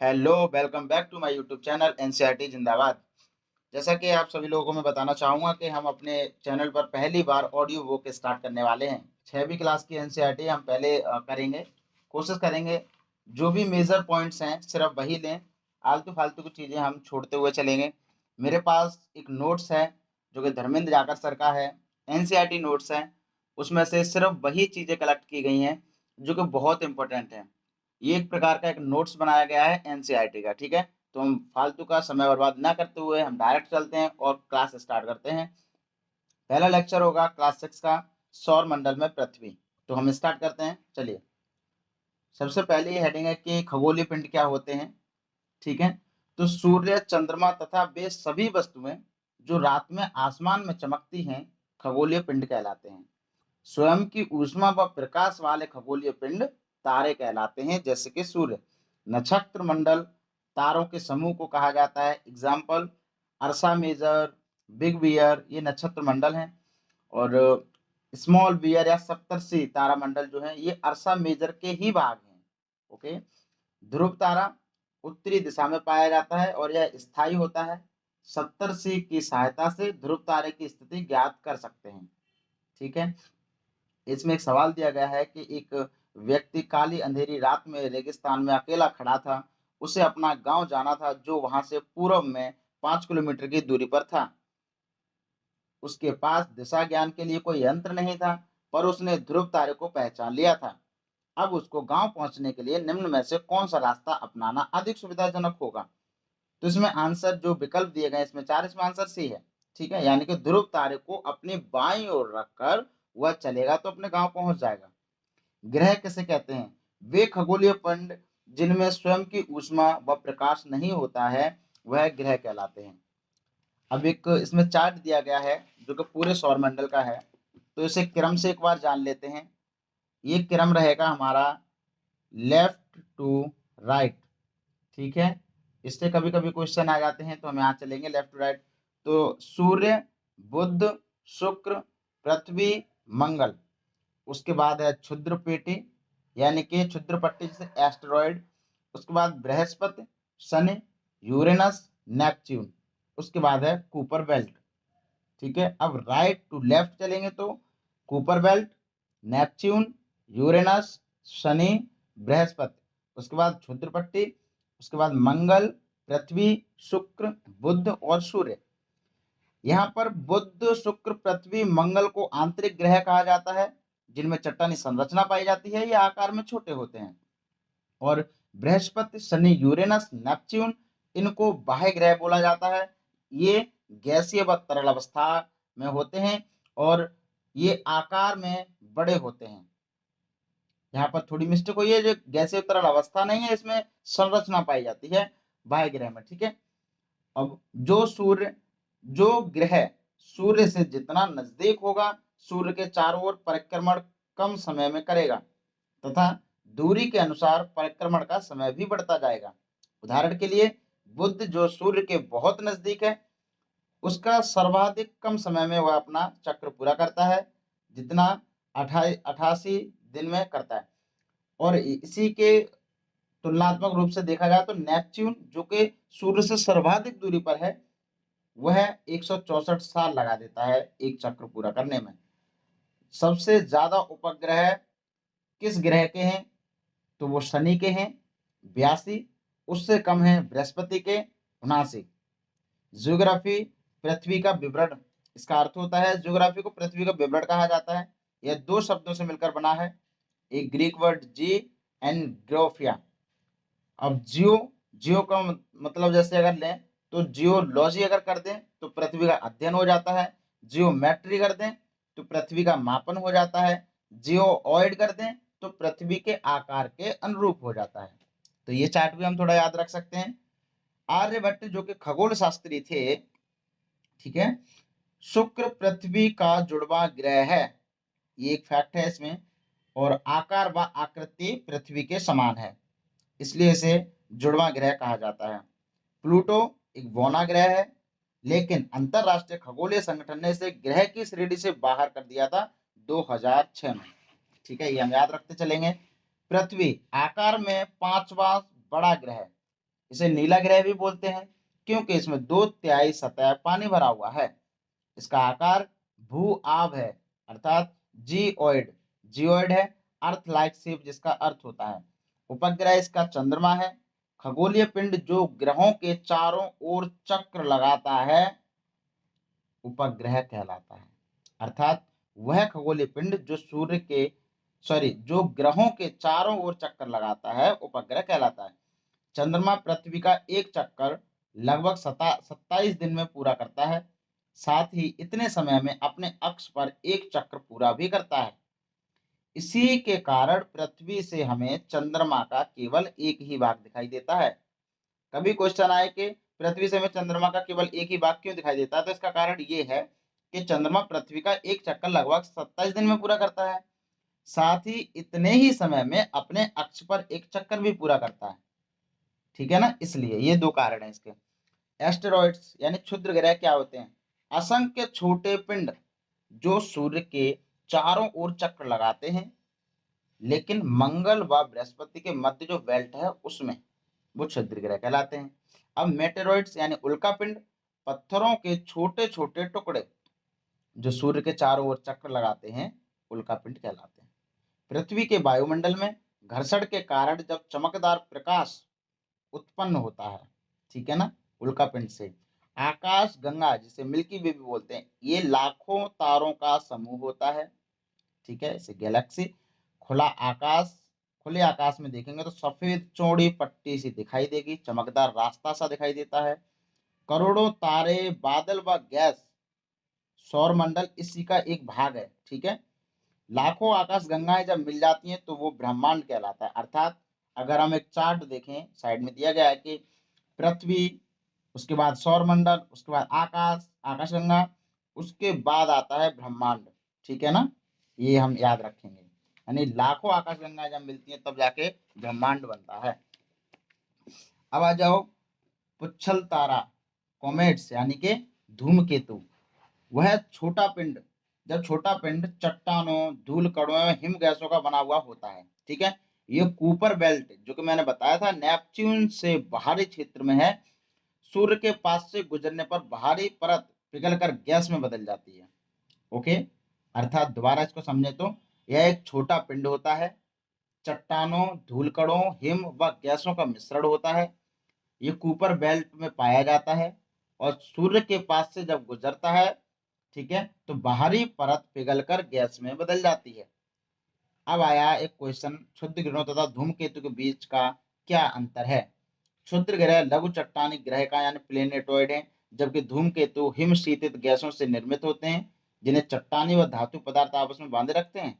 Hello, welcome back to my YouTube channel NCERT जिंदाबाद। जैसा कि आप सभी लोगों को मैं बताना चाहूँगा कि हम अपने चैनल पर पहली बार ऑडियो बुक स्टार्ट करने वाले हैं। 6वीं क्लास की एनसीईआरटी हम पहले करेंगे। कोशिश करेंगे जो भी मेजर पॉइंट्स हैं सिर्फ वही लें, आलतू-फालतू की चीज़ें हम छोड़ते हुए चलेंगे। मेरे पास एक नोट्स है जो कि धर्मेंद्र जाकर सर का है, एनसीईआरटी नोट्स हैं, उसमें से सिर्फ वही चीज़ें कलेक्ट की गई हैं जो कि बहुत इम्पोर्टेंट हैं। ये एक प्रकार का एक नोट्स बनाया गया है एनसीईआरटी का, ठीक है? तो हम फालतू का समय बर्बाद ना करते हुए हम डायरेक्ट चलते हैं और क्लास स्टार्ट करते हैं। पहला लेक्चर होगा क्लास 6 का सौर मंडल में पृथ्वी। तो हम स्टार्ट करते हैं, चलिए। सबसे पहले ये हेडिंग है कि खगोलीय पिंड क्या होते हैं, ठीक है? तो सूर्य, चंद्रमा तथा वे सभी वस्तुएं जो रात में आसमान में चमकती हैं, खगोलीय पिंड कहलाते हैं। स्वयं की ऊष्मा व प्रकाश वाले खगोलीय पिंड तारे कहलाते हैं, जैसे कि सूर्य। नक्षत्र मंडल तारों के समूह को कहा जाता है। एग्जाम्पल अर्सा मेजर, बिग बियर, ये नक्षत्र मंडल हैं। और स्मॉल बियर या सप्तर्षि तारा मंडल जो है ये अर्सा मेजर के ही भाग हैं। ओके। ध्रुव तारा उत्तरी दिशा में पाया जाता है और यह स्थायी होता है। सप्तर्षि की सहायता से ध्रुव तारे की स्थिति ज्ञात कर सकते हैं, ठीक है। इसमें एक सवाल दिया गया है कि एक व्यक्ति काली अंधेरी रात में रेगिस्तान में अकेला खड़ा था। उसे अपना गांव जाना था जो वहां से पूर्व में 5 किलोमीटर की दूरी पर था। उसके पास दिशा ज्ञान के लिए कोई यंत्र नहीं था, पर उसने ध्रुव तारे को पहचान लिया था। अब उसको गांव पहुंचने के लिए निम्न में से कौन सा रास्ता अपनाना अधिक सुविधाजनक होगा? तो इसमें आंसर जो विकल्प दिए गए इसमें 4, इसमें आंसर सी है, ठीक है। यानी कि ध्रुव तारे को अपनी बाईं ओर रखकर वह चलेगा तो अपने गांव पहुंच जाएगा। ग्रह किसे कहते हैं? वे खगोलीय पिंड जिनमें स्वयं की ऊष्मा व प्रकाश नहीं होता है, वह ग्रह कहलाते हैं। अब एक इसमें चार्ट दिया गया है जो कि पूरे सौरमंडल का है, तो इसे क्रम से एक बार जान लेते हैं। ये क्रम रहेगा हमारा लेफ्ट टू राइट, ठीक है। इससे कभी कभी क्वेश्चन आ जाते हैं तो हम यहाँ चलेंगे लेफ्ट टू राइट। तो सूर्य, बुध, शुक्र, पृथ्वी, मंगल। उसके बाद है क्षुद्र पेटी यानी कि क्षुद्र पट्टी जैसे एस्टेरॉयड। उसके बाद बृहस्पति, शनि, यूरेनस, नेपच्यून। उसके बाद है कूपर बेल्ट, ठीक है। अब राइट टू लेफ्ट चलेंगे तो Cooper belt, Neptune, Uranus, Shani, Brihaspati. उसके बाद क्षुद्र पट्टी, उसके बाद मंगल, पृथ्वी, शुक्र, बुध और सूर्य। यहाँ पर बुध, शुक्र, पृथ्वी, मंगल को आंतरिक ग्रह कहा जाता है जिनमें चट्टानी संरचना पाई जाती है, ये आकार में छोटे होते हैं। और बृहस्पति, शनि, यूरेनस, नेपच्यून, इनको बाह्य ग्रह बोला जाता है। ये गैसीय व तरल अवस्था में होते हैं और ये आकार में बड़े होते हैं। यहाँ पर थोड़ी मिस्टेक हुई है, जो गैसीय तरल अवस्था नहीं है, इसमें संरचना पाई जाती है बाह्य ग्रह में, ठीक है। अब जो ग्रह सूर्य से जितना नजदीक होगा, सूर्य के चारों ओर परिक्रमण कम समय में करेगा तथा दूरी के अनुसार परिक्रमण का समय भी बढ़ता जाएगा। उदाहरण के लिए बुध जो सूर्य के बहुत नजदीक है, उसका सर्वाधिक कम समय में वह अपना चक्र पूरा करता है, जितना 88 दिन में करता है। और इसी के तुलनात्मक रूप से देखा जाए तो नेपच्यून जो कि सूर्य से सर्वाधिक दूरी पर है, वह 164 साल लगा देता है एक चक्र पूरा करने में। सबसे ज्यादा उपग्रह किस ग्रह के हैं? तो वो शनि के हैं 82। उससे कम है बृहस्पति के 79। ज्योग्राफी पृथ्वी का विवरण, इसका अर्थ होता है ज्योग्राफी को पृथ्वी का विवरण कहा जाता है। यह दो शब्दों से मिलकर बना है, एक ग्रीक वर्ड जी एंड ग्रोफिया। अब जियो का मतलब जैसे अगर लें तो जियोलॉजी अगर कर दें तो पृथ्वी का अध्ययन हो जाता है। जियोमेट्री कर दें तो पृथ्वी का मापन हो जाता है। जियोऑइड कर दें तो पृथ्वी के आकार के अनुरूप हो जाता है। तो ये चार्ट भी हम थोड़ा याद रख सकते हैं। आर्यभट्ट जो कि खगोल शास्त्री थे, ठीक है, शुक्र पृथ्वी का जुड़वा ग्रह है, ये एक फैक्ट है इसमें। और आकार व आकृति पृथ्वी के समान है, इसलिए इसे जुड़वा ग्रह कहा जाता है। प्लूटो एक बौना ग्रह है, लेकिन अंतरराष्ट्रीय खगोलीय संगठन ने इसे ग्रह की श्रेणी से बाहर कर दिया था 2006 में, ठीक है। ये हम याद रखते चलेंगे। पृथ्वी आकार में पांचवा बड़ा ग्रह, इसे नीला ग्रह भी बोलते हैं क्योंकि इसमें 2/3 सतह पानी भरा हुआ है। इसका आकार भू आभ है अर्थात जियोइड जियोइड है, अर्थ लाइक शेप जिसका अर्थ होता है। उपग्रह इसका चंद्रमा है। खगोलीय पिंड जो ग्रहों के चारों ओर चक्र लगाता है उपग्रह कहलाता है। अर्थात वह खगोलीय पिंड जो सूर्य के जो ग्रहों के चारों ओर चक्कर लगाता है उपग्रह कहलाता है। चंद्रमा पृथ्वी का एक चक्कर लगभग 27 दिन में पूरा करता है। साथ ही इतने समय में अपने अक्ष पर एक चक्र पूरा भी करता है। इसी के कारण पृथ्वी से हमें चंद्रमा का केवल एक ही भाग दिखाई देता है। कभी क्वेश्चन आए कि पृथ्वी से हमें चंद्रमा का केवल एक ही भाग क्यों दिखाई देता है, तो इसका कारण ये है कि चंद्रमा पृथ्वी का एक चक्कर लगभग 27 दिन में पूरा करता है। साथ ही इतने ही समय में अपने अक्ष पर एक चक्कर भी पूरा करता है। ठीक है ना, इसलिए ये दो कारण है इसके। एस्टेरॉइड्स यानी क्षुद्र ग्रह क्या होते हैं? असंख्य छोटे पिंड जो सूर्य के चारों ओर चक्र लगाते हैं, लेकिन मंगल व बृहस्पति के मध्य जो बेल्ट है उसमें, वो क्षुद्र ग्रह कहलाते हैं। अब मेटेरॉइड्स यानी उल्का पिंड, पत्थरों के छोटे छोटे टुकड़े जो सूर्य के चारों ओर चक्र लगाते हैं, उल्का पिंड कहलाते हैं। पृथ्वी के वायुमंडल में घर्षण के कारण जब चमकदार प्रकाश उत्पन्न होता है, ठीक है ना, उल्का पिंड से, आकाश गंगा जिसे मिल्की वे भी बोलते हैं, ये लाखों तारों का समूह होता है। ठीक है, इसे गैलेक्सी। खुले आकाश में देखेंगे तो सफेद चौड़ी पट्टी सी दिखाई देगी, चमकदार रास्ता सा दिखाई देता है। करोड़ों तारे, बादल व गैस सौर मंडल इसी का एक भाग है। ठीक है, लाखों आकाश गंगाएं जब मिल जाती हैं तो वो ब्रह्मांड कहलाता है। अर्थात अगर हम एक चार्ट देखें, साइड में दिया गया है कि पृथ्वी, उसके बाद सौर मंडल, उसके बाद आकाशगंगा, उसके बाद आता है ब्रह्मांड। ठीक है ना, ये हम याद रखेंगे। यानी लाखों आकाशगंगाएं जब मिलती हैं तब जाके ब्रह्मांड बनता है। अब आ जाओ पुच्छल तारा, कॉमेट्स यानी कि धूमकेतु। वह छोटा पिंड, जब छोटा पिंड चट्टानों, धूल कणों एवं हिम गैसों का बना हुआ होता है। ठीक है, ये कूपर बेल्ट जो कि मैंने बताया था नेपच्यून से बाहरी क्षेत्र में है, सूर्य के पास से गुजरने पर बाहरी परत पिघलकर गैस में बदल जाती है। ओके, अर्थात दोबारा इसको समझे तो यह एक छोटा पिंड होता है, चट्टानों, धूलकणों, हिम व गैसों का मिश्रण होता है। ये कूपर बेल्ट में पाया जाता है और सूर्य के पास से जब गुजरता है, ठीक है, तो बाहरी परत पिघलकर गैस में बदल जाती है। अब आया एक क्वेश्चन, क्षुद्र ग्रहों तथा धूमकेतु के बीच का क्या अंतर है? क्षुद्र ग्रह लघु चट्टानी ग्रह का यानी प्लेनेटोइड है, जबकि धूमकेतु हिम शीतित गैसों से निर्मित होते हैं जिन्हें चट्टानी व धातु पदार्थ आपस में बांधे रखते हैं।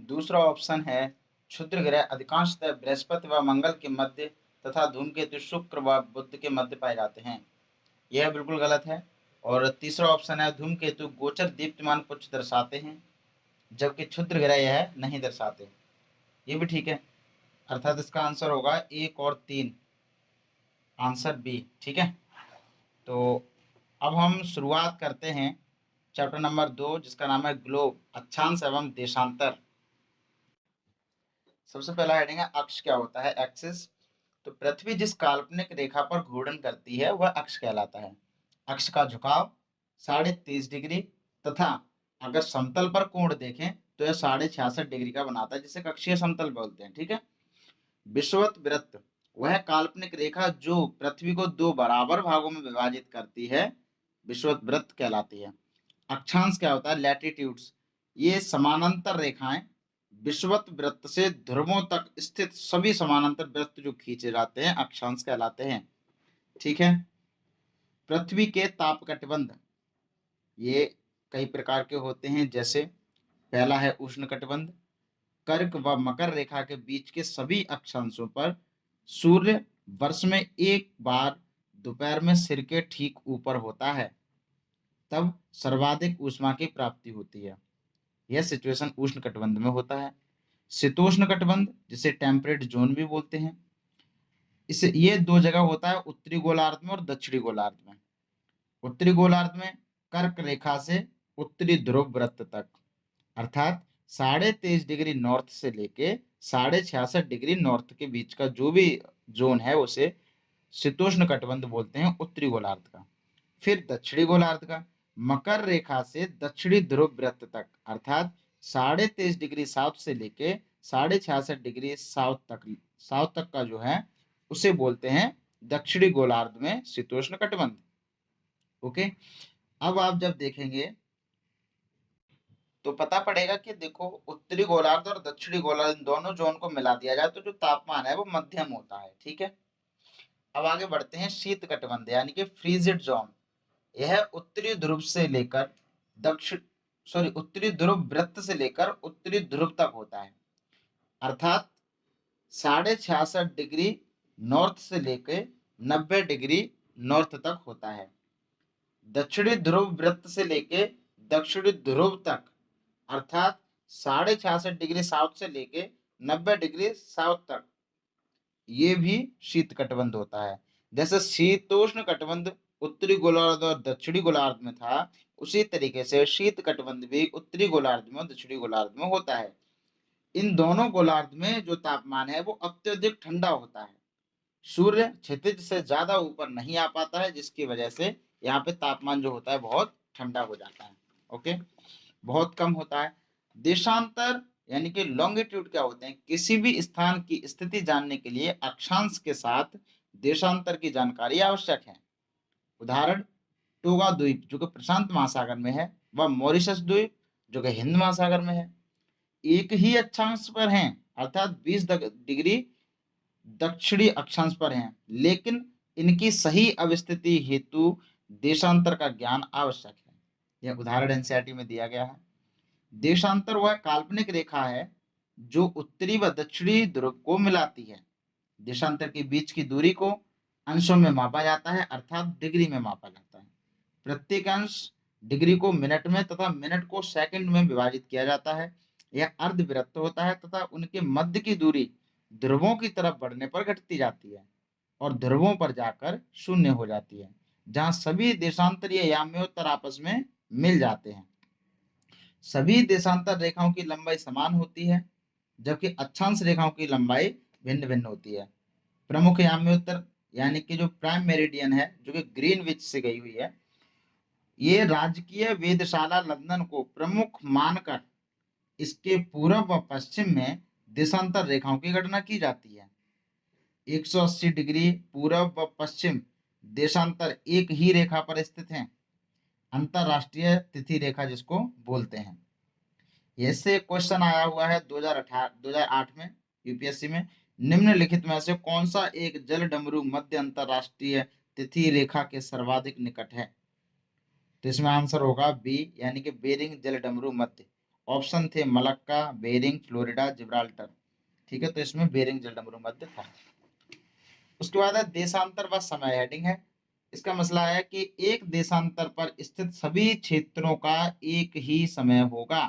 दूसरा ऑप्शन है क्षुद्र ग्रह अधिकांशतः बृहस्पति व मंगल के मध्य तथा धूमकेतु शुक्र व बुध के मध्य पाए जाते हैं। यह बिल्कुल गलत है। और तीसरा ऑप्शन है धूमकेतु गोचर दीप्तिमान पुंज दर्शाते हैं, जबकि क्षुद्र ग्रह यह नहीं दर्शाते। ये भी ठीक है, अर्थात इसका आंसर होगा 1 और 3, आंसर बी। ठीक है, तो अब हम शुरुआत करते हैं चैप्टर नंबर 2 जिसका नाम है ग्लोब, अक्षांश एवं देशांतर। सबसे पहला हेडिंग है अक्ष क्या होता है, एक्सिस। तो पृथ्वी जिस काल्पनिक रेखा पर घूर्णन करती है वह अक्ष कहलाता है। अक्ष का झुकाव 33.5 डिग्री तथा अगर समतल पर कोण देखें तो यह 66.5 डिग्री का बनाता है, जिसे कक्षीय समतल बोलते हैं। ठीक है, विषुवत वृत्त वह काल्पनिक रेखा जो पृथ्वी को दो बराबर भागों में विभाजित करती है, विषुवत वृत्त कहलाती है। अक्षांश क्या होता है, लैटिट्यूड्स, ये समानांतर रेखाएं विषुवत वृत्त से ध्रुवों तक स्थित सभी समानांतर वृत्त जो खींचे जाते हैं अक्षांश कहलाते हैं। ठीक है, पृथ्वी के ताप कटिबंध ये कई प्रकार के होते हैं, जैसे पहला है उष्ण कटिबंध। कर्क व मकर रेखा के बीच के सभी अक्षांशों पर सूर्य वर्ष में एक बार दोपहर में सिर के ठीक ऊपर होता है, तब सर्वाधिक ऊष्मा की प्राप्ति होती है। यह सिचुएशन उष्ण कटिबंध में होता है। शीतोष्ण कटिबंध जिसे टेम्परेट जोन भी बोलते हैं, इसे ये दो जगह होता है, उत्तरी गोलार्ध में और दक्षिणी गोलार्ध में। उत्तरी गोलार्ध में कर्क रेखा से उत्तरी ध्रुव वृत्त तक, अर्थात 23.5 डिग्री नॉर्थ से लेके 66.5 डिग्री नॉर्थ के बीच का जो भी जोन है उसे शीतोष्ण कटिबंध बोलते हैं उत्तरी गोलार्ध का। फिर दक्षिणी गोलार्ध का, मकर रेखा से दक्षिणी ध्रुव वृत्त तक अर्थात 23.5 डिग्री साउथ से लेके 66.5 डिग्री साउथ तक का जो है उसे बोलते हैं दक्षिणी गोलार्ध में शीतोष्ण कटिबंध। ओके, अब आप जब देखेंगे तो पता पड़ेगा कि देखो उत्तरी गोलार्ध और दक्षिणी गोलार्ध दोनों जोन को मिला दिया जाए तो जो तापमान है वो मध्यम होता है। ठीक है, अब आगे बढ़ते हैं शीत कटिबंध यानी कि फ्रीजिड जोन। यह उत्तरी ध्रुव से लेकर उत्तरी ध्रुव वृत्त से लेकर उत्तरी ध्रुव तक होता है अर्थात 66.5 डिग्री नॉर्थ से लेकर 90 डिग्री नॉर्थ तक होता है। दक्षिणी ध्रुव वृत्त से लेके दक्षिणी ध्रुव तक अर्थात 66.5 डिग्री साउथ से लेके 90 डिग्री साउथ तक ये भी शीत कटिबंध होता है। जैसे शीतोष्ण कटिबंध उत्तरी गोलार्ध और दक्षिणी गोलार्ध में था, उसी तरीके से शीत कटिबंध भी उत्तरी गोलार्ध में और दक्षिणी गोलार्ध में होता है। इन दोनों गोलार्ध में जो तापमान है वो अत्यधिक ठंडा होता है। सूर्य क्षितिज से ज्यादा ऊपर नहीं आ पाता है, जिसकी वजह से यहाँ पे तापमान जो होता है बहुत ठंडा हो जाता है। ओके, बहुत कम होता है। देशांतर यानी कि लॉन्गिट्यूड क्या होते हैं? किसी भी स्थान की स्थिति जानने के लिए अक्षांश के साथ देशांतर की जानकारी आवश्यक है। उदाहरण, टोगा द्वीप जो कि प्रशांत महासागर में है, व मॉरिशस द्वीप जो कि हिंद महासागर में है, एक ही अक्षांश पर हैं अर्थात 20 डिग्री दक्षिणी अक्षांश पर हैं, लेकिन इनकी सही अवस्थिति हेतु देशांतर का ज्ञान आवश्यक है। यह उदाहरण एनसीईआरटी में दिया गया है। देशांतर वह काल्पनिक रेखा है जो उत्तरी व दक्षिणी ध्रुव को मिलाती है। देशांतर के बीच की दूरी को अंशों में मापा जाता है अर्थात डिग्री में मापा जाता है। प्रत्येक अंश डिग्री को मिनट में तथा मिनट को सेकंड में विभाजित किया जाता है। यह अर्धवृत्त होता है तथा उनके मध्य की दूरी ध्रुवों की तरफ बढ़ने पर घटती जाती है और ध्रुवों पर जाकर शून्य हो जाती है, जहां सभी देशांतरीय याम्योत्तर आपस में मिल जाते हैं। सभी देशांतर रेखाओं की लंबाई समान होती है, जबकि अक्षांश रेखाओं की लंबाई भिन्न भिन्न होती है। प्रमुख याम्योत्तर यानी कि जो प्राइम मेरिडियन है जो कि ग्रीनविच से गई हुई है, ये राजकीय वेधशाला लंदन को प्रमुख मानकर इसके पूर्व व पश्चिम में देशांतर रेखाओं की गणना की जाती है। 180 डिग्री पूर्व व पश्चिम देशांतर एक ही रेखा पर स्थित हैं, अंतरराष्ट्रीय तिथि रेखा जिसको बोलते हैं। ऐसे क्वेश्चन आया हुआ है 2008 में यूपीएससी में, निम्नलिखित में से कौन सा एक जल डमरू मध्य अंतरराष्ट्रीय तिथि रेखा के सर्वाधिक निकट है? तो इसमें आंसर होगा बी यानी कि बेरिंग जल डमरू मध्य। ऑप्शन थे मलक्का, बेरिंग, फ्लोरिडा, जिब्राल्टर। ठीक है, तो इसमें बेरिंग जल डमरू मध्य था। उसके बाद है देशांतर व समय हेडिंग है। इसका मसला है कि एक देशांतर पर स्थित सभी क्षेत्रों का एक ही समय होगा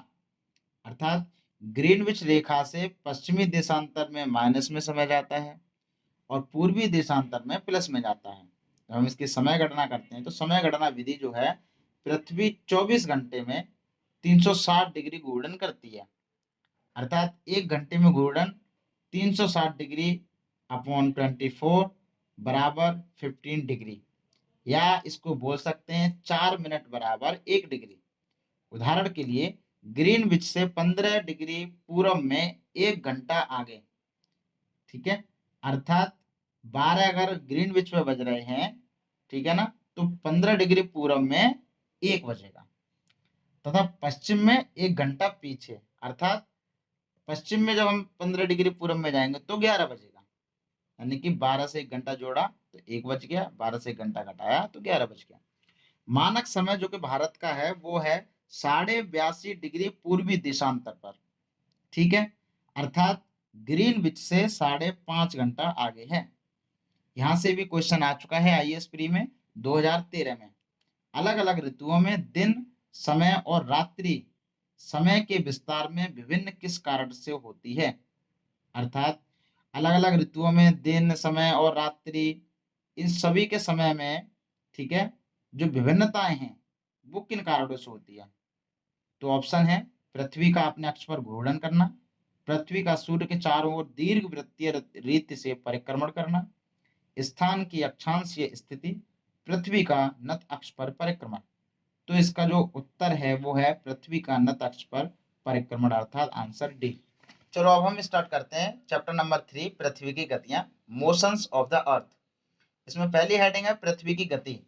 अर्थात ग्रीनविच रेखा से पश्चिमी देशांतर में माइनस में समय जाता है और पूर्वी देशांतर में प्लस में जाता है। तो हम इसकी समय गणना करते हैं तो समय गणना विधि जो है पृथ्वी 24 घंटे में 360 डिग्री घूर्णन करती है अर्थात एक घंटे में घूर्णन 360 डिग्री अपॉन 24 बराबर 15 डिग्री, या इसको बोल सकते हैं 4 मिनट बराबर 1 डिग्री। उदाहरण के लिए ग्रीनविच से 15 डिग्री पूर्व में 1 घंटा आगे, ठीक है, अर्थात 12 अगर ग्रीनविच में बज रहे हैं, ठीक है ना, तो 15 डिग्री पूर्व में 1 बजेगा तथा पश्चिम में 1 घंटा पीछे अर्थात पश्चिम में जब हम 15 डिग्री पूर्व में जाएंगे तो 11 बजेगा, यानी कि 12 से 1 घंटा जोड़ा तो 1 बज गया, 12 से 1 घंटा घटाया तो 11 बज गया। मानक समय जो कि भारत का है वो है 82.5 डिग्री पूर्वी देशांतर पर, ठीक है, अर्थात ग्रीनविच से 5.5 घंटा आगे है। यहां से भी क्वेश्चन आ चुका है आईएएस प्री में 2013 में। अलग अलग ऋतुओं में दिन, समय और रात्रि समय के विस्तार में विभिन्न किस कारण से होती है? अर्थात अलग अलग ऋतुओं में दिन, समय और रात्रि, इन सभी के समय में, ठीक है, जो विभिन्नताएं हैं वो किन कारणों से होती है? तो ऑप्शन है पृथ्वी का अपने अक्ष पर घूर्णन करना, पृथ्वी का सूर्य के चारों ओर दीर्घ वृत्तीय रीति से परिक्रमण करना, स्थान की अक्षांशीय स्थिति, पृथ्वी का नत अक्ष पर परिक्रमण। तो इसका जो उत्तर है वो है पृथ्वी का नत अक्ष पर परिक्रमण, अर्थात आंसर डी। चलो अब हम स्टार्ट करते हैं चैप्टर नंबर 3, पृथ्वी की गतियां, मोशंस ऑफ द अर्थ। इसमें पहली हेडिंग है पृथ्वी की गति।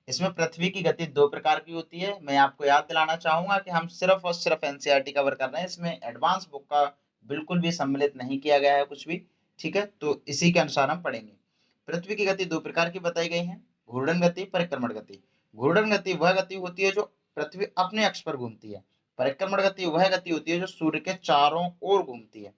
इसमें पृथ्वी की गति दो प्रकार की होती है। मैं आपको याद दिलाना चाहूंगा कि हम सिर्फ और सिर्फ एनसीईआरटी कवर कर रहे हैं, इसमें एडवांस बुक का बिल्कुल भी सम्मिलित नहीं किया गया है कुछ भी, ठीक है। तो इसी के अनुसार हम पढ़ेंगे। पृथ्वी की गति दो प्रकार की बताई गई है, घूर्णन गति, परिक्रमण गति। घूर्णन गति वह गति होती है जो पृथ्वी अपने अक्ष पर घूमती है। परिक्रमण गति वह गति होती है जो सूर्य के चारों ओर घूमती है,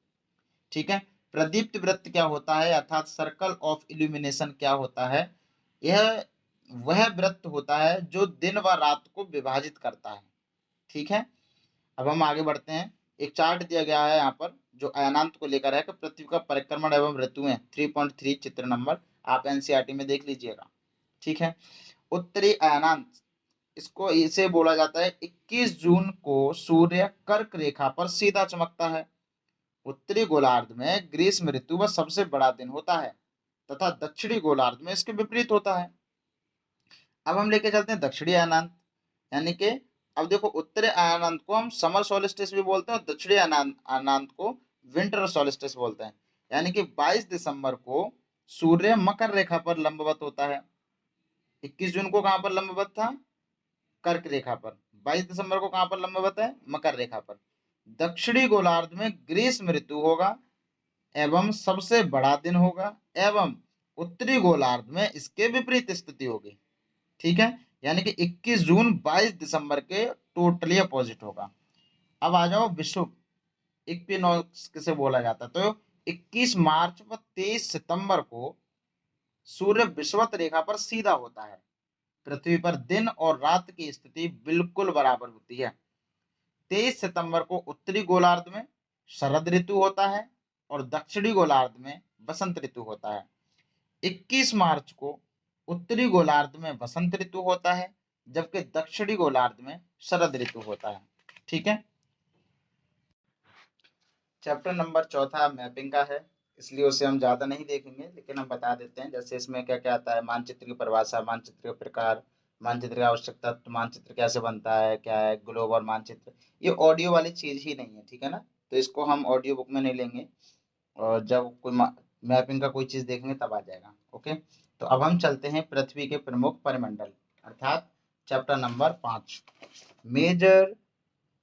ठीक है। प्रदीप्त वृत्त क्या होता है, अर्थात सर्कल ऑफ इल्यूमिनेशन क्या होता है? यह वह वृत्त होता है जो दिन व रात को विभाजित करता है, ठीक है। अब हम आगे बढ़ते हैं। एक चार्ट दिया गया है यहाँ पर जो अयनांत को लेकर है कि पृथ्वी का परिक्रमण एवं ऋतुएं, 3.3 चित्र नंबर, आप एनसीईआरटी में देख लीजिएगा, ठीक है। उत्तरी अयनांत, इसको इसे बोला जाता है 21 जून को सूर्य कर्क रेखा पर सीधा चमकता है। उत्तरी गोलार्ध में ग्रीष्म ऋतु का सबसे बड़ा दिन होता है तथा दक्षिणी गोलार्ध में इसके विपरीत होता है। अब हम लेके चलते हैं दक्षिणी अयनांत, यानी कि अब देखो उत्तरी अयनांत को हम समर सोलिस्टिस भी बोलते हैं और दक्षिणी अयनांत को विंटर सोलिस्टिस बोलते हैं। यानी कि 22 दिसंबर को सूर्य मकर रेखा पर लंबवत होता है। 21 जून को कहां पर लंबवत था? कर्क रेखा पर। 22 दिसंबर को कहां पर लंबवत है? मकर रेखा पर। दक्षिणी गोलार्ध में ग्रीष्म ऋतु होगा एवं सबसे बड़ा दिन होगा, एवं उत्तरी गोलार्ध में इसके विपरीत स्थिति होगी, ठीक है। यानी कि 21 जून 22 दिसंबर के टोटली अपोजिट होगा। अब आ जाओ विषुव, इक्विनॉक्स किसे बोला जाता है? तो 21 मार्च व 23 सितंबर को सूर्य विषुवत रेखा पर सीधा होता है। पृथ्वी पर दिन और रात की स्थिति बिल्कुल बराबर होती है। 23 सितंबर को उत्तरी गोलार्ध में शरद ऋतु होता है और दक्षिणी गोलार्ध में वसंत ऋतु होता है। 21 मार्च को उत्तरी गोलार्ध में वसंत ऋतु होता है जबकि दक्षिणी गोलार्ध में शरद ऋतु होता है, ठीक है। चैप्टर नंबर 4 मैपिंग का है, इसलिए उसे हम ज्यादा नहीं देखेंगे, लेकिन हम बता देते हैं जैसे इसमें क्या क्या आता है। मानचित्र की परिभाषा, मानचित्र के प्रकार, मानचित्र की आवश्यकता, तो मानचित्र कैसे बनता है, क्या है ग्लोब और मानचित्र। ये ऑडियो वाली चीज ही नहीं है, ठीक है ना, तो इसको हम ऑडियो बुक में नहीं लेंगे और जब कोई मैपिंग का कोई चीज देखेंगे तब आ जाएगा, ओके। तो अब हम चलते हैं पृथ्वी के प्रमुख परिमंडल, अर्थात chapter number 5, major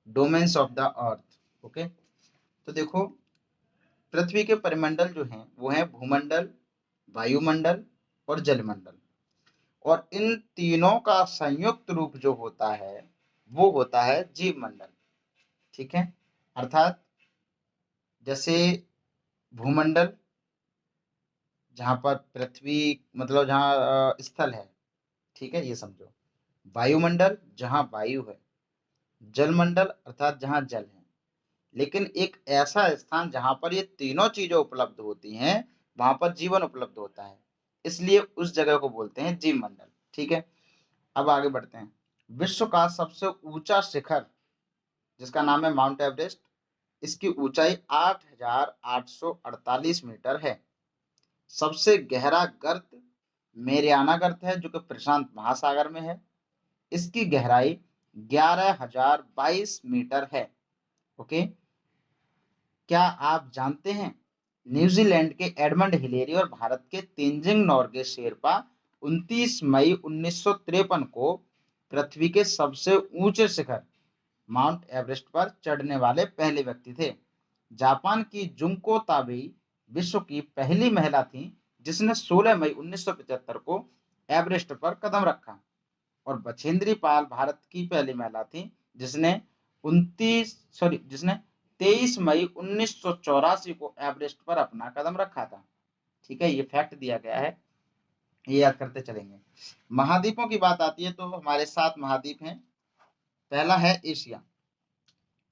domains of the earth, okay. तो देखो पृथ्वी के परिमंडल जो हैं वो हैं भूमंडल, वायुमंडल और जलमंडल, और इन तीनों का संयुक्त रूप जो होता है वो होता है जीव मंडल, ठीक है। अर्थात जैसे भूमंडल जहां पर पृथ्वी मतलब जहां स्थल है, ठीक है, ये समझो। वायुमंडल जहां वायु है, जलमंडल अर्थात जहां जल है। लेकिन एक ऐसा स्थान जहां पर ये तीनों चीजें उपलब्ध होती हैं वहां पर जीवन उपलब्ध होता है, इसलिए उस जगह को बोलते हैं जीव मंडल, ठीक है। अब आगे बढ़ते हैं। विश्व का सबसे ऊंचा शिखर जिसका नाम है माउंट एवरेस्ट, इसकी ऊंचाई 8,848 मीटर है। सबसे गहरा गर्त मेरियाना गर्त है जो कि प्रशांत महासागर में है, इसकी गहराई 11,022 मीटर है, ओके। क्या आप जानते हैं न्यूजीलैंड के एडमंड हिलेरी और भारत के तेंजिंग नोर्गे शेरपा 29 मई 1953 को पृथ्वी के सबसे ऊंचे शिखर माउंट एवरेस्ट पर चढ़ने वाले पहले व्यक्ति थे। जापान की जुंको ताबेई विश्व की पहली महिला थी जिसने 16 मई 1975 को एवरेस्ट पर कदम रखा, और बछेंद्री पाल भारत की पहली महिला थी जिसने 23 मई 1984 को एवरेस्ट पर अपना कदम रखा था, ठीक है। ये फैक्ट दिया गया है, ये याद करते चलेंगे। महाद्वीपों की बात आती है तो हमारे 7 महाद्वीप हैं। पहला है एशिया,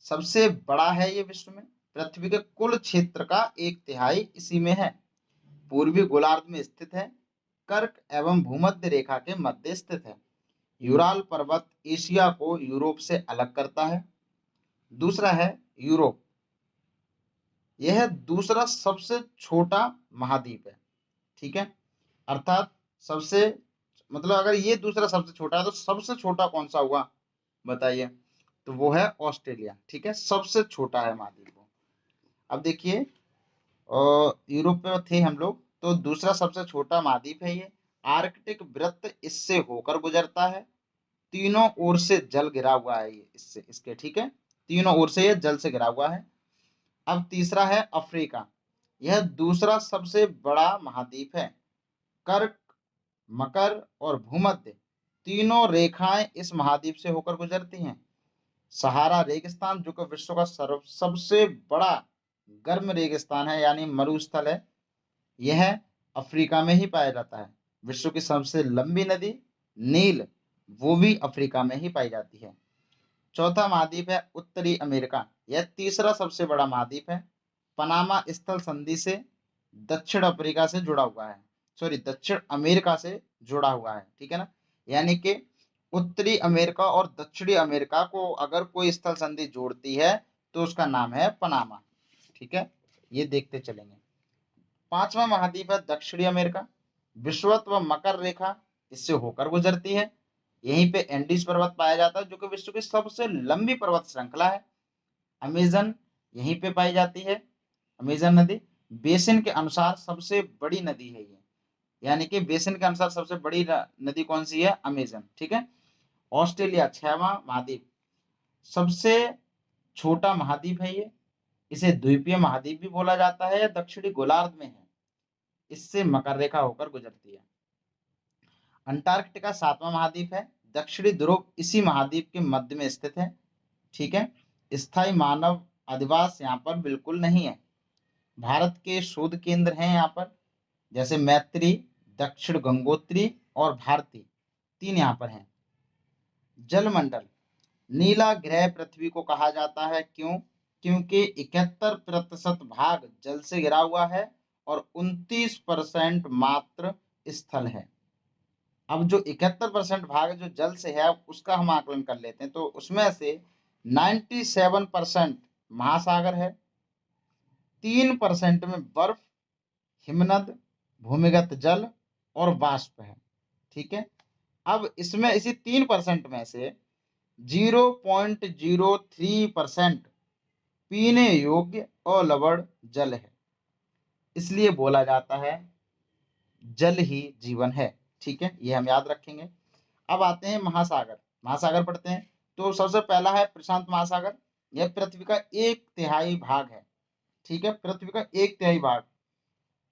सबसे बड़ा है ये विश्व में, पृथ्वी के कुल क्षेत्र का 1/3 इसी में है। पूर्वी गोलार्ध में स्थित है, कर्क एवं भूमध्य रेखा के मध्य स्थित है। यूराल पर्वत एशिया को यूरोप से अलग करता है। दूसरा है यूरोप, यह दूसरा सबसे छोटा महाद्वीप है, ठीक है। अर्थात सबसे, मतलब अगर ये दूसरा सबसे छोटा है तो सबसे छोटा कौन सा हुआ बताइए? तो वो है ऑस्ट्रेलिया। ठीक है, सबसे छोटा है महाद्वीप वो। अब देखिए, यूरोप में थे हम लोग, तो दूसरा सबसे छोटा महाद्वीप है ये। आर्कटिक वृत्त इससे होकर गुजरता है। तीनों ओर से जल घिरा हुआ है ये इससे, इसके, ठीक है, तीनों ओर से ये जल से घिरा हुआ है। अब तीसरा है अफ्रीका। यह दूसरा सबसे बड़ा महाद्वीप है। कर्क, मकर और भूमध्य तीनों रेखाएं इस महाद्वीप से होकर गुजरती हैं। सहारा रेगिस्तान, जो कि विश्व का सबसे बड़ा गर्म रेगिस्तान है यानी मरुस्थल है, यह अफ्रीका में ही पाया जाता है। विश्व की सबसे लंबी नदी नील, वो भी अफ्रीका में ही पाई जाती है। चौथा महाद्वीप है उत्तरी अमेरिका। यह तीसरा सबसे बड़ा महाद्वीप है। पनामा स्थल संधि से दक्षिण अफ्रीका से जुड़ा हुआ है, सॉरी दक्षिण अमेरिका से जुड़ा हुआ है, ठीक है ना। यानी कि उत्तरी अमेरिका और दक्षिणी अमेरिका को अगर कोई स्थल संधि जोड़ती है तो उसका नाम है पनामा। ठीक है, ये देखते चलेंगे। पांचवा महाद्वीप है दक्षिणी अमेरिका। विषुवत व मकर रेखा इससे होकर गुजरती है। यहीं पे एंडीज पर्वत पाया जाता है, जो कि विश्व की सबसे लंबी पर्वत श्रृंखला है। अमेजन यहीं पे पाई जाती है, अमेजन नदी। बेसिन के अनुसार सबसे बड़ी नदी है ये, यानी कि बेसिन के अनुसार सबसे बड़ी नदी कौन सी है? अमेजन। ठीक है। ऑस्ट्रेलिया छठवां महाद्वीप, सबसे छोटा महाद्वीप है ये। इसे द्वीपीय महाद्वीप भी बोला जाता है, दक्षिणी गोलार्ध में है, इससे मकर रेखा होकर गुजरती है। अंटार्कटिका सातवां महाद्वीप है। दक्षिणी ध्रुव इसी महाद्वीप के मध्य में स्थित है। ठीक है। स्थायी मानव अधिवास यहाँ पर बिल्कुल नहीं है। भारत के शोध केंद्र हैं यहाँ पर, जैसे मैत्री, दक्षिण गंगोत्री और भारती, तीन यहाँ पर हैं। जलमंडल, नीला ग्रह पृथ्वी को कहा जाता है, क्यों? क्योंकि 71% भाग जल से घिरा हुआ है और 29% मात्र स्थल है। अब जो 71% भाग जो जल से है उसका हम आकलन कर लेते हैं, तो उसमें से 97% महासागर है, 3% में बर्फ, हिमनद, भूमिगत जल और वाष्प है। ठीक है। अब इसमें इसी 3% में से 0.03% पीने योग्य और लवण जल है, इसलिए बोला जाता है जल ही जीवन है। ठीक है, ये हम याद रखेंगे। अब आते हैं महासागर। महासागर पढ़ते हैं। तो सबसे पहला है प्रशांत महासागर। यह पृथ्वी का 1/3 भाग है। ठीक है, पृथ्वी का 1/3 भाग,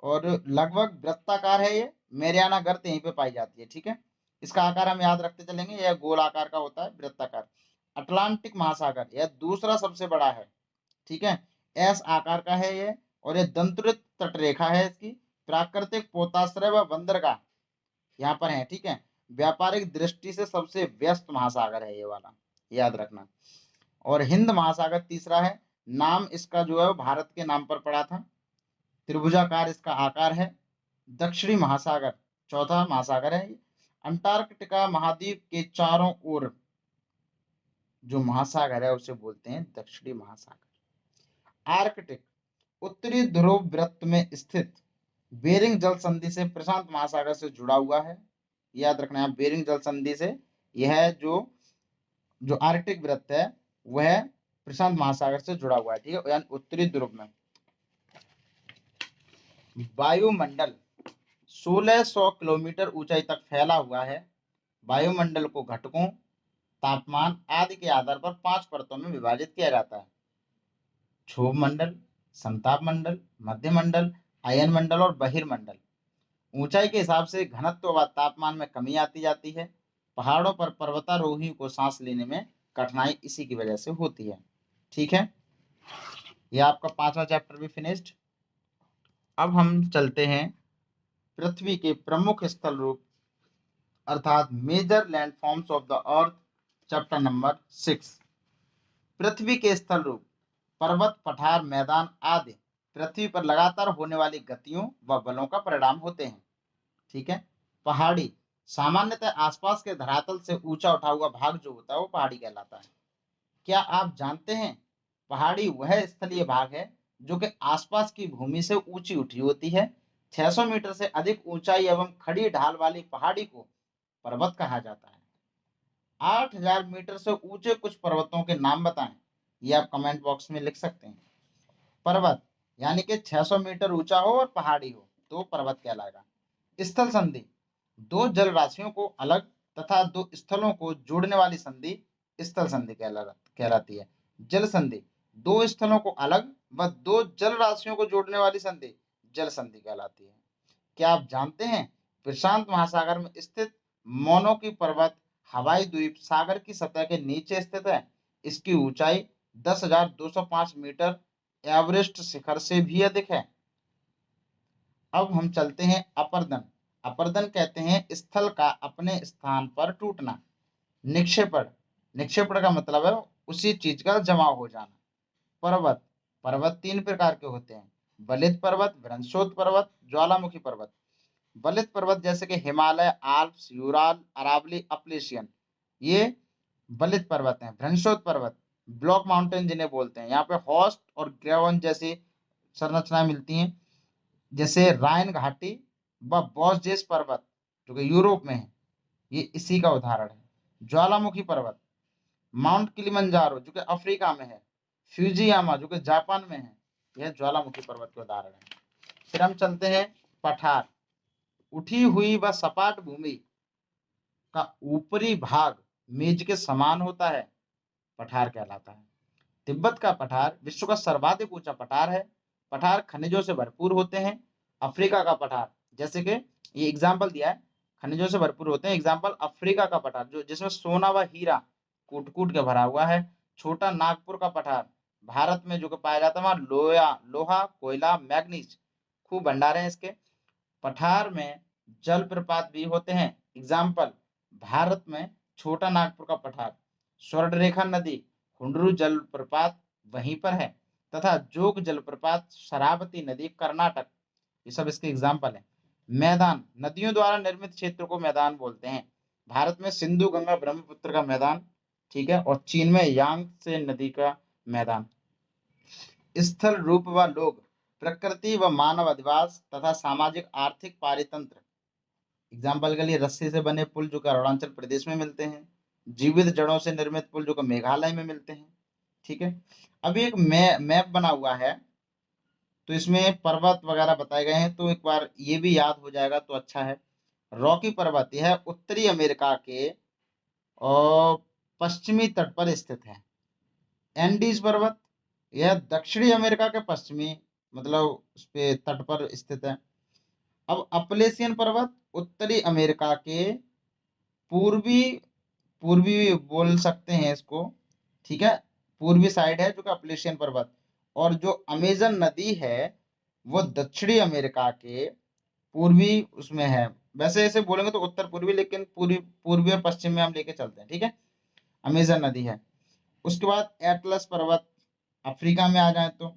और लगभग वृत्ताकार है ये। मैरियाना गर्त यहीं पे पाई जाती है। ठीक है, इसका आकार हम याद रखते चलेंगे, यह गोल आकार का होता है, वृत्ताकार। अटलांटिक महासागर, यह दूसरा सबसे बड़ा है। ठीक है, एस आकार का है ये, और यह दंतुरित तटरेखा है इसकी। प्राकृतिक पोताश्रय व बंदरगाह यहाँ पर है। ठीक है, व्यापारिक दृष्टि से सबसे व्यस्त महासागर है ये वाला, याद रखना। और हिंद महासागर तीसरा है। नाम इसका जो है वो भारत के नाम पर पड़ा था। त्रिभुजाकार इसका आकार है। दक्षिणी महासागर चौथा महासागर है। अंटार्कटिका महाद्वीप के चारों ओर जो महासागर है उसे बोलते हैं दक्षिणी महासागर। आर्कटिक, उत्तरी ध्रुव वृत्त में स्थित बेरिंग जल संधि से प्रशांत महासागर से जुड़ा हुआ है। याद रखना है, बेरिंग जल संधि से यह जो जो आर्कटिक वृत्त है वह प्रशांत महासागर से जुड़ा हुआ है। ठीक है, यानी उत्तरी ध्रुव में। वायुमंडल 1600 किलोमीटर ऊंचाई तक फैला हुआ है। वायुमंडल को घटकों, तापमान आदि के आधार पर 5 परतों में विभाजित किया जाता है। क्षोभ मंडल, समताप मंडल, मध्य मंडल, अयन मंडल और बहिर्मंडल। ऊंचाई के हिसाब से घनत्व व तापमान में कमी आती जाती है। पहाड़ों पर पर्वतारोही को सांस लेने में कठिनाई इसी की वजह से होती है। ठीक है, यह आपका 5वां चैप्टर भी फिनिश्ड। अब हम चलते हैं पृथ्वी के प्रमुख स्थल रूप अर्थात major landforms of the earth, chapter number 6। पृथ्वी के स्थल रूप पर्वत, पठार, मैदान आदि पृथ्वी पर लगातार होने वाली गतियों व बलों का परिणाम होते हैं। ठीक है। पहाड़ी, सामान्यतः आसपास के धरातल से ऊंचा उठा हुआ भाग जो होता है वो पहाड़ी कहलाता है। क्या आप जानते हैं पहाड़ी वह स्थलीय भाग है जो कि आसपास की भूमि से ऊंची उठी होती है 600 मीटर से अधिक ऊंचाई एवं खड़ी ढाल वाली पहाड़ी को पर्वत कहा जाता है। 8000 मीटर से ऊंचे कुछ पर्वतों के नाम बताएं। ये आप कमेंट बॉक्स में लिख सकते हैं। पर्वत यानी कि 600 मीटर ऊंचा हो और पहाड़ी हो तो पर्वत कहलाएगा। स्थल संधि, दो जल राशियों को अलग तथा दो स्थलों को जोड़ने वाली संधि स्थल संधि कहलाती है। जल संधि, दो स्थलों को अलग व दो जल राशियों को जोड़ने वाली संधि जल संधि कहलाती है। क्या आप जानते हैं प्रशांत महासागर में स्थित मोनोकी पर्वत हवाई द्वीप सागर की सतह के नीचे स्थित है। इसकी ऊंचाई 10,205 मीटर एवरेस्ट शिखर से भी अधिक है। अब हम चलते हैं अपर्दन। अपर्दन कहते हैं स्थल का अपने स्थान पर टूटना। निक्षेपण, निक्षेपण का मतलब है उसी चीज का जमाव हो जाना। पर्वत, पर्वत तीन प्रकार के होते हैं। बलित पर्वत, वृंशोत पर्वत, ज्वालामुखी पर्वत। बलित पर्वत जैसे कि Himalaya, Alps, Ural, Aravalli, Appalachian, ये बलित पर्वत हैं। भ्रंशोत पर्वत, ब्लॉक माउंटेन जिन्हें बोलते हैं, यहाँ पे हॉस्ट और ग्रेवन जैसी संरचनाएं मिलती हैं, जैसे राइन घाटी व बॉसजेस पर्वत जो कि यूरोप में है, ये इसी का उदाहरण है। ज्वालामुखी पर्वत, माउंट किलिमंजारो जो कि अफ्रीका में है, फ्यूजियामा जो कि जापान में है, यह ज्वालामुखी पर्वत के उदाहरण है। फिर हम चलते हैं पठार। उठी हुई व सपाट भूमि का ऊपरी भाग मेज के समान होता है, पठार कहलाता है। तिब्बत का पठार विश्व का सर्वाधिक ऊंचा पठार है। पठार खनिजों से भरपूर होते हैं। अफ्रीका का पठार, जैसे कि ये एग्जाम्पल दिया है, खनिजों से भरपूर होते हैं। एग्जाम्पल अफ्रीका का पठार जो जिसमें सोना व हीरा कूट कूट के भरा हुआ है। छोटा नागपुर का पठार भारत में जो कि पाया जाता है, वहां लोहा, कोयला, मैग्नीज खूब भंडार है इसके। पठार में जलप्रपात भी होते हैं। एग्जाम्पल भारत में छोटा नागपुर का पठार, स्वर्णरेखा नदी, हुंडरू जलप्रपात वहीं पर है, तथा जोग जलप्रपात शरावती नदी कर्नाटक, ये सब इसके एग्जाम्पल है। मैदान, नदियों द्वारा निर्मित क्षेत्र को मैदान बोलते हैं। भारत में सिंधु, गंगा, ब्रह्मपुत्र का मैदान, ठीक है, और चीन में यांगत्से नदी का मैदान। स्थल, रूप व लोग, प्रकृति व मानव अधिवास तथा सामाजिक आर्थिक पारितंत्र। एग्जाम्पल के लिए रस्सी से बने पुल जो कि अरुणाचल प्रदेश में मिलते हैं। जीवित जड़ों से निर्मित पुल जो कि मेघालय में मिलते हैं। ठीक है, अभी एक मैप बना हुआ है तो इसमें पर्वत वगैरह बताए गए हैं, तो एक बार ये भी याद हो जाएगा तो अच्छा है। रॉकी पर्वत यह उत्तरी अमेरिका के और पश्चिमी तट पर स्थित है। एंडीज पर्वत यह दक्षिणी अमेरिका के पश्चिमी मतलब उस पे तट पर स्थित है। अब अपलेशियन पर्वत उत्तरी अमेरिका के पूर्वी पूर्वी बोल सकते हैं इसको, ठीक है, पूर्वी साइड है जो कि अपलेशियन पर्वत। और जो अमेजन नदी है वो दक्षिणी अमेरिका के पूर्वी उसमें है। वैसे ऐसे बोलेंगे तो उत्तर पूर्वी, लेकिन पूर्वी पूर्वी और पश्चिम में हम लेके चलते हैं, ठीक है। अमेजन नदी है। उसके बाद एटलस पर्वत अफ्रीका में आ जाए तो,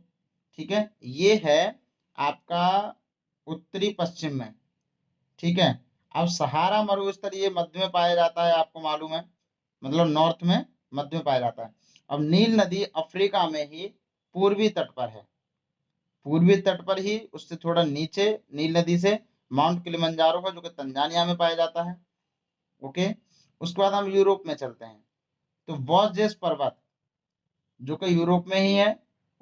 ठीक है, ये है आपका उत्तरी पश्चिम में, ठीक है। अब सहारा मरुस्थल ये मध्य में पाया जाता है, आपको मालूम है, मतलब नॉर्थ में, मध्य में पाया जाता है। अब नील नदी अफ्रीका में ही पूर्वी तट पर है, पूर्वी तट पर ही उससे थोड़ा नीचे नील नदी से माउंट किलिमंजारो का जो कि तंजानिया में पाया जाता है। ओके, उसके बाद हम यूरोप में चलते हैं तो वॉसजेस पर्वत जो कि यूरोप में ही है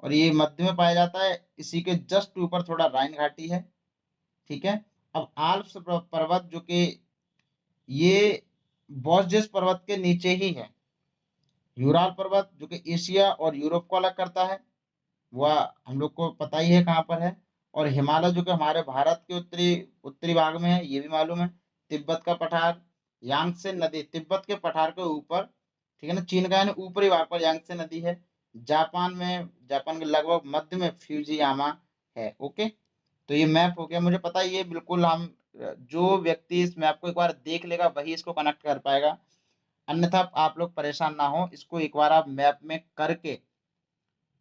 और ये मध्य में पाया जाता है। इसी के जस्ट ऊपर थोड़ा राइन घाटी है, ठीक है। अब आल्प्स पर्वत जो कि ये वॉसजेस पर्वत के नीचे ही है। यूराल पर्वत जो कि एशिया और यूरोप को अलग करता है, वह हम लोग को पता ही है कहाँ पर है। और हिमालय जो कि हमारे भारत के उत्तरी उत्तरी भाग में है, ये भी मालूम है। तिब्बत का पठार, यांगत्से नदी तिब्बत के पठार के ऊपर, ठीक है ना, चीन का यानी ऊपरी भाग पर यांगत्से नदी है। जापान में, जापान के लगभग मध्य में फ्यूजियामा है। ओके, तो ये मैप हो गया। मुझे पता है ये बिल्कुल हम जो व्यक्ति इस मैप को एक बार देख लेगा वही इसको कनेक्ट कर पाएगा, अन्यथा आप लोग परेशान ना हो। इसको एक बार आप मैप में करके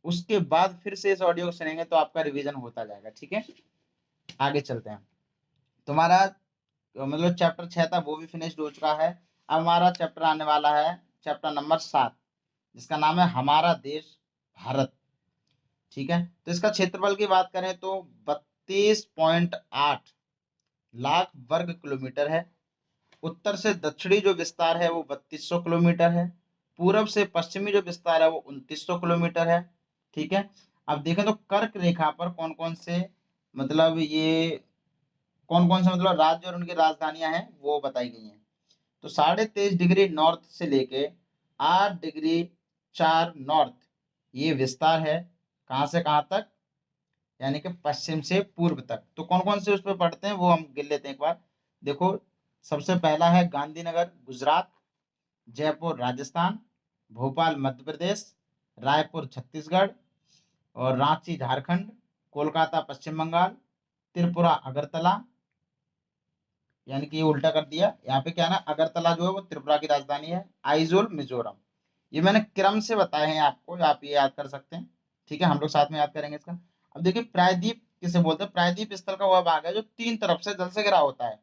उसके बाद फिर से इस ऑडियो को सुनेंगे तो आपका रिवीजन होता जाएगा, ठीक है। आगे चलते हैं। तुम्हारा मतलब चैप्टर 6 था वो भी फिनिश्ड हो चुका है। अब हमारा चैप्टर आने वाला है चैप्टर नंबर 7, जिसका नाम है हमारा देश भारत, ठीक है। तो इसका क्षेत्रफल की बात करें तो 32.8 लाख वर्ग किलोमीटर है। उत्तर से दक्षिणी जो विस्तार है वो 3200 किलोमीटर है। पूरब से पश्चिमी जो विस्तार है वो 2900 किलोमीटर है। ठीक है। अब देखें तो कर्क रेखा पर कौन कौन से मतलब ये कौन कौन से मतलब राज्य और उनकी राजधानियां हैं वो बताई गई हैं। तो 23.5 डिग्री नॉर्थ से लेके 8 डिग्री 4 नॉर्थ ये विस्तार है। कहाँ से कहाँ तक, यानी कि पश्चिम से पूर्व तक। तो कौन कौन से उस पर पढ़ते हैं वो हम गिन लेते हैं एक बार। देखो, सबसे पहला है गांधीनगर गुजरात, जयपुर राजस्थान, भोपाल मध्य प्रदेश, रायपुर छत्तीसगढ़, और रांची झारखंड, कोलकाता पश्चिम बंगाल, त्रिपुरा अगरतला, यानी कि ये उल्टा कर दिया। यहाँ पे क्या ना, अगरतला जो है वो त्रिपुरा की राजधानी है, आइजोल मिजोरम। ये मैंने क्रम से बताए हैं आपको, आप ये याद कर सकते हैं। ठीक है, हम लोग साथ में याद करेंगे इसका। अब देखिए, प्रायद्वीप किसे बोलते हैं? प्रायद्वीप स्थल का वह भाग है जो 3 तरफ से जल से घिरा होता है।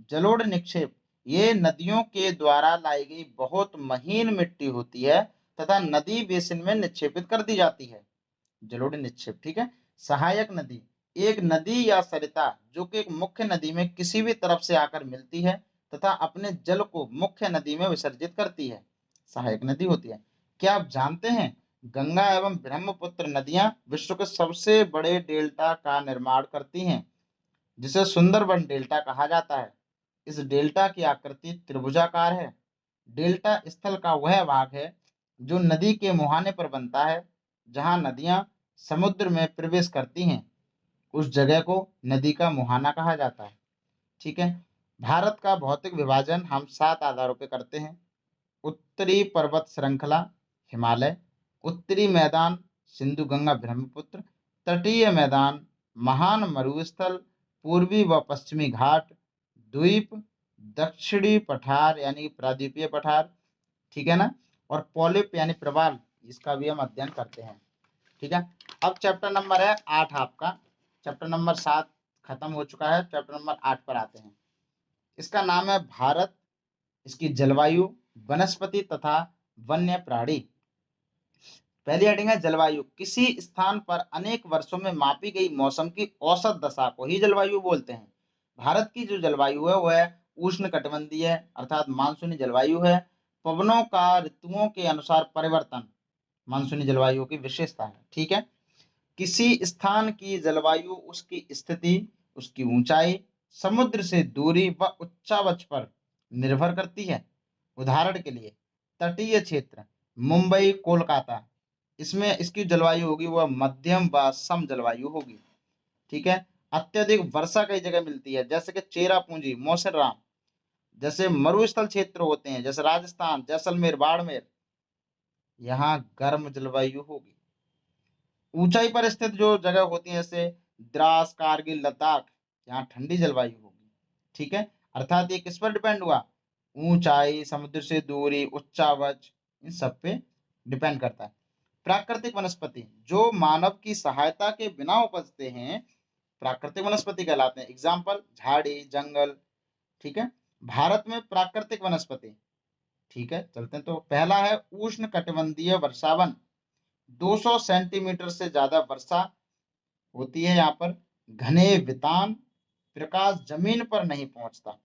जलोढ़ निक्षेप, ये नदियों के द्वारा लाई गई बहुत महीन मिट्टी होती है तथा नदी बेसिन में निक्षेपित कर दी जाती है। जलोढ़ निक्षेप। ठीक है। सहायक नदी, एक नदी या सरिता जो कि एक मुख्य नदी में किसी भी तरफ से आकर मिलती है तथा अपने जल को मुख्य नदी में विसर्जित करती है, सहायक नदी होती है। क्या आप जानते हैं, गंगा एवं ब्रह्मपुत्र नदियां विश्व के सबसे बड़े डेल्टा का निर्माण करती हैं, जिसे सुंदरबन डेल्टा कहा जाता है। इस डेल्टा की आकृति त्रिभुजाकार है। डेल्टा स्थल का वह भाग है जो नदी के मुहाने पर बनता है। जहां नदियां समुद्र में प्रवेश करती हैं उस जगह को नदी का मुहाना कहा जाता है। ठीक है। भारत का भौतिक विभाजन हम 7 आधारों पर करते हैं। उत्तरी पर्वत श्रृंखला हिमालय, उत्तरी मैदान सिंधु गंगा ब्रह्मपुत्र, तटीय मैदान महान मरुस्थल, पूर्वी व पश्चिमी घाट, द्वीप, दक्षिणी पठार यानी प्राद्वीपीय पठार। ठीक है ना। और पॉलिप यानी प्रवाल, इसका भी हम अध्ययन करते हैं। ठीक है। अब चैप्टर नंबर है 8 आपका। चैप्टर नंबर 7 खत्म हो चुका है, चैप्टर नंबर 8 पर आते हैं। इसका नाम है भारत, इसकी जलवायु, वनस्पति तथा वन्य प्राणी। पहली हेडिंग है जलवायु। किसी स्थान पर अनेक वर्षों में मापी गई मौसम की औसत दशा को ही जलवायु बोलते हैं। भारत की जो जलवायु है वह उष्ण कटिबंधीय अर्थात मानसूनी जलवायु है। पवनों का ऋतुओं के अनुसार परिवर्तन मानसूनी जलवायु की विशेषता है। ठीक है। किसी स्थान की जलवायु उसकी स्थिति, उसकी ऊंचाई, समुद्र से दूरी व उच्चावच पर निर्भर करती है। उदाहरण के लिए तटीय क्षेत्र मुंबई कोलकाता, इसमें इसकी जलवायु होगी वह मध्यम व सम जलवायु होगी। ठीक है। अत्यधिक वर्षा कई जगह मिलती है, जैसे कि चेरापूंजी मौसराम। जैसे मरुस्थल क्षेत्र होते हैं जैसे राजस्थान जैसलमेर बाड़मेर, यहाँ गर्म जलवायु होगी। ऊंचाई पर स्थित जो जगह होती है जैसे द्रास कारगिल लद्दाख, यहाँ ठंडी जलवायु होगी। ठीक है। अर्थात ये किस पर डिपेंड हुआ? ऊंचाई, समुद्र से दूरी, उच्चावच, इन सब पे डिपेंड करता है। प्राकृतिक वनस्पति जो मानव की सहायता के बिना उपजते हैं प्राकृतिक वनस्पति कहलाते हैं। एग्जाम्पल झाड़ी जंगल। ठीक है। भारत में प्राकृतिक वनस्पति, ठीक है चलते हैं। तो पहला है उष्ण कटिबंधीय वर्षावन, 200 सेंटीमीटर से ज्यादा वर्षा होती है यहाँ पर। घने वितान, प्रकाश जमीन पर नहीं पहुंचता।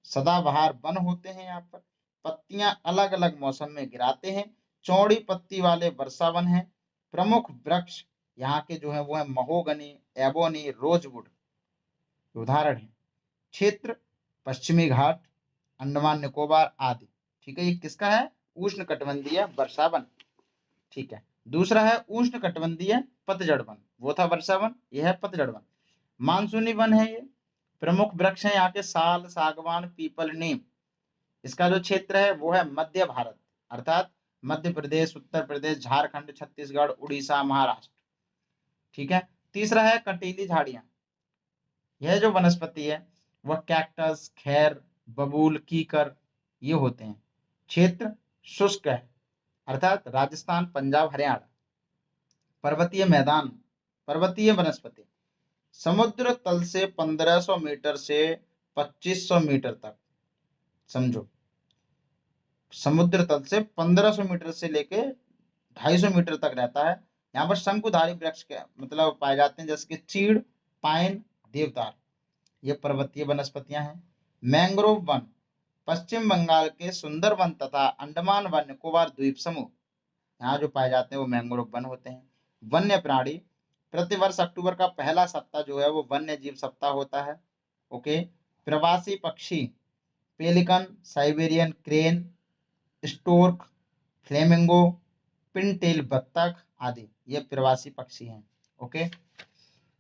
सदाबहार वन होते हैं यहाँ पर। पत्तियां अलग अलग मौसम में गिराते हैं। चौड़ी पत्ती वाले वर्षावन हैं। प्रमुख वृक्ष यहाँ के जो है वो है महोगनी, एबोनी, रोजवुड, उदाहरण है। क्षेत्र पश्चिमी घाट, अंडमान निकोबार आदि। ठीक है। ये किसका है? उष्ण कटिबंधीय वर्षावन। ठीक है। दूसरा है उष्ण कटिबंधीय पतझड़ वन, वो था वर्षावन, यह है पतझड़ वन। मानसूनी वन है ये। प्रमुख वृक्ष है यहाँ के साल, सागवान, पीपल, नीम। इसका जो क्षेत्र है वो है मध्य भारत, अर्थात मध्य प्रदेश, उत्तर प्रदेश, झारखंड, छत्तीसगढ़, उड़ीसा, महाराष्ट्र। ठीक है। तीसरा है कंटीली झाड़ियां। यह जो वनस्पति है वह कैक्टस, खैर, बबूल, कीकर ये होते हैं। क्षेत्र शुष्क है, अर्थात राजस्थान, पंजाब, हरियाणा। पर्वतीय मैदान, पर्वतीय वनस्पति, समुद्र तल से 1500 मीटर से 2500 मीटर तक। समझो, समुद्र तल से 1500 मीटर से लेके 250 मीटर तक रहता है। यहाँ पर शंकुधारी वृक्ष के मतलब पाए जाते हैं, जैसे कि चीड़, पाइन, देवदार, ये पर्वतीय वनस्पतियां हैं। मैंग्रोव वन, पश्चिम बंगाल के सुंदरवन तथा अंडमान व निकोबार द्वीप समूह, यहाँ जो पाए जाते हैं वो मैंग्रोव वन होते हैं। वन्य प्राणी, प्रतिवर्ष अक्टूबर का पहला सप्ताह जो है वो वन्य जीव सप्ताह होता है। ओके। प्रवासी पक्षी, pelican, Siberian crane, Stork, flamingo, Pintail बत्तख आदि, ये प्रवासी पक्षी हैं। ओके।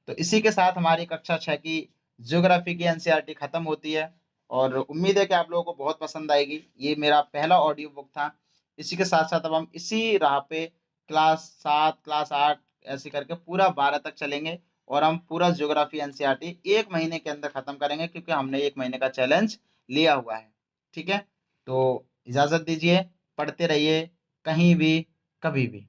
तो इसी के साथ हमारी कक्षा 6 की ज्योग्राफी की एनसीईआरटी खत्म होती है, और उम्मीद है कि आप लोगों को बहुत पसंद आएगी। ये मेरा पहला ऑडियो बुक था। इसी के साथ साथ अब हम इसी राह पे क्लास 7, क्लास 8 ऐसे करके पूरा 12 तक चलेंगे, और हम पूरा ज्योग्राफी एनसीईआरटी 1 महीने के अंदर खत्म करेंगे, क्योंकि हमने 1 महीने का चैलेंज लिया हुआ है। ठीक है, तो इजाजत दीजिए, पढ़ते रहिए, कहीं भी, कभी भी।